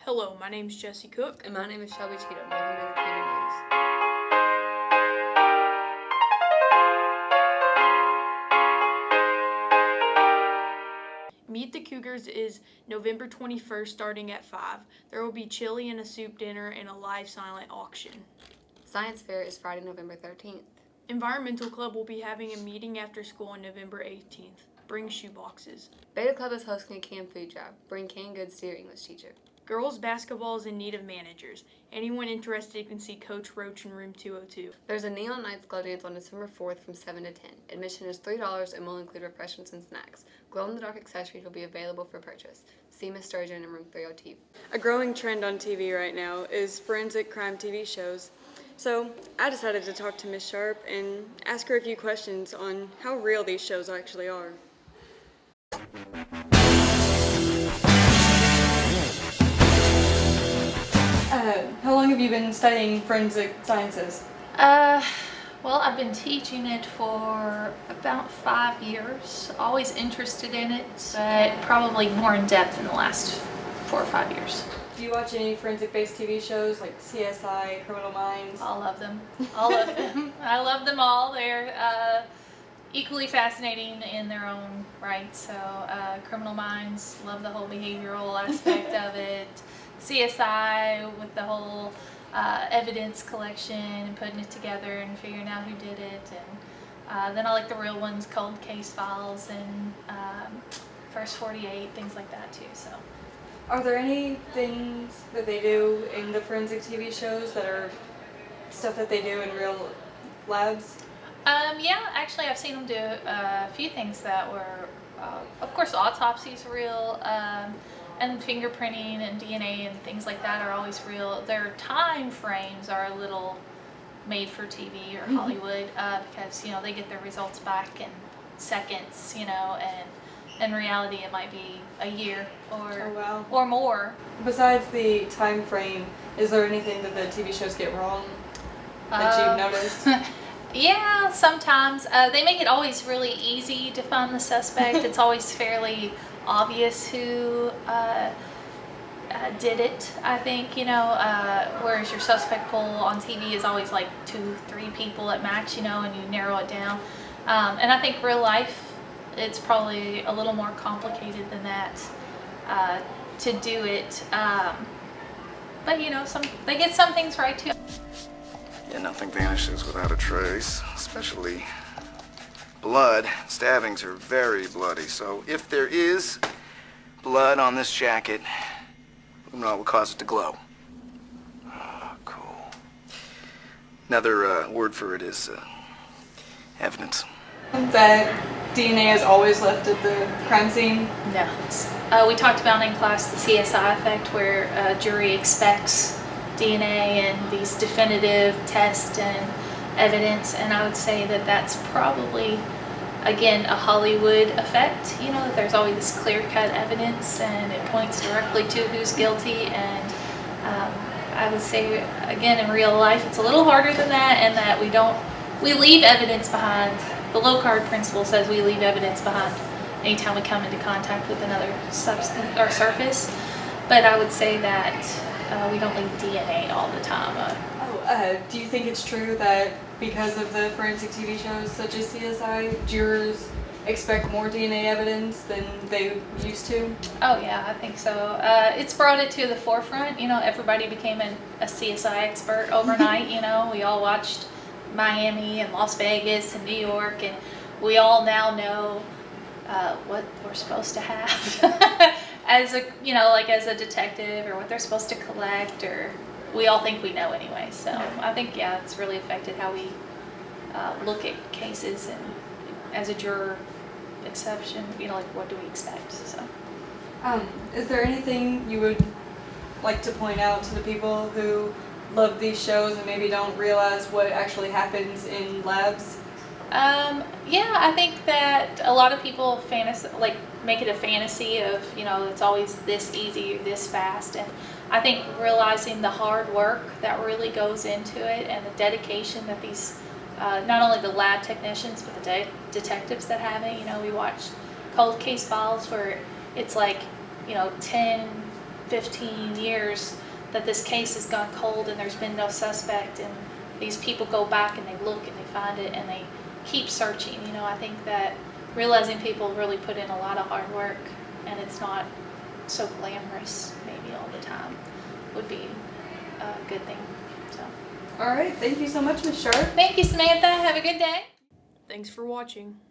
Hello, my name is Jesse Cook. And my name is Shelby Cheatham. Welcome to the Cougar News. Meet the Cougars is November 21st starting at 5. There will be chili and a soup dinner and a live silent auction. Science Fair is Friday, November 13th. Environmental Club will be having a meeting after school on November 18th. Bring shoeboxes. Beta Club is hosting a canned food drive. Bring canned goods to your English teacher. Girls basketball is in need of managers. Anyone interested can see Coach Roach in room 202. There's a Neon Nights Glow Dance on December 4th from 7 to 10. Admission is $3 and will include refreshments and snacks. Glow-in-the-dark accessories will be available for purchase. See Miss Sturgeon in room 302. A growing trend on TV right now is forensic crime TV shows. So I decided to talk to Miss Sharp and ask her a few questions on how real these shows actually are. How long have you been studying forensic sciences? Well, I've been teaching it for about 5 years. Always interested in it, but probably more in depth in the last 4 or 5 years. Do you watch any forensic-based TV shows like CSI, Criminal Minds? All of them. All of them. I love them all. They're equally fascinating in their own right. So, Criminal Minds, love the whole behavioral aspect of it. CSI with the whole evidence collection and putting it together and figuring out who did it. And then I like the real ones, Cold Case Files and First 48, things like that too. So. Are there any things that they do in the forensic TV shows that are stuff that they do in real labs? Yeah, actually I've seen them do a few things that were, of course autopsies are real, and fingerprinting and DNA and things like that are always real. Their time frames are a little made for TV or Hollywood because, they get their results back in seconds, and in reality it might be a year or more. Besides the time frame, is there anything that the TV shows get wrong that you've noticed? Yeah, sometimes. They make it always really easy to find the suspect. It's always fairly obvious who did it, I think, whereas your suspect pool on TV is always like 2-3 people at max, and you narrow it down. And I think real life, it's probably a little more complicated than that to do it. But they get some things right too. Yeah, nothing vanishes without a trace, especially blood. Stabbings are very bloody, so if there is blood on this jacket, we know what will cause it to glow. Oh, cool. Another word for it is evidence. That DNA is always left at the crime scene? No. We talked about in class the CSI effect, where a jury expects DNA and these definitive tests and evidence, and I would say that that's probably, again, a Hollywood effect, that there's always this clear-cut evidence and it points directly to who's guilty, and I would say, again, in real life it's a little harder than that, and that we leave evidence behind. The low card principle says we leave evidence behind anytime we come into contact with another substance or surface, but I would say that we don't leave DNA all the time. Do you think it's true that because of the forensic TV shows such as CSI, jurors expect more DNA evidence than they used to? Oh yeah, I think so. It's brought it to the forefront. Everybody became a CSI expert overnight. We all watched Miami and Las Vegas and New York, and we all now know what we're supposed to have as a detective, or what they're supposed to collect, or we all think we know anyway. So I think, yeah, it's really affected how we look at cases, and as a juror exception, like what do we expect? So is there anything you would like to point out to the people who love these shows and maybe don't realize what actually happens in labs? Yeah, I think that a lot of people make it a fantasy of, it's always this easy or this fast, and I think realizing the hard work that really goes into it and the dedication that these, not only the lab technicians, but the detectives that have it. We watch Cold Case Files where it's like, 10 15 years that this case has gone cold and there's been no suspect, and these people go back and they look and they find it and they keep searching. You know, I think that realizing people really put in a lot of hard work and it's not so glamorous maybe all the time would be a good thing. So, All right, thank you so much, Ms. Sharp. thank you, Samantha. Have a good day. Thanks for watching.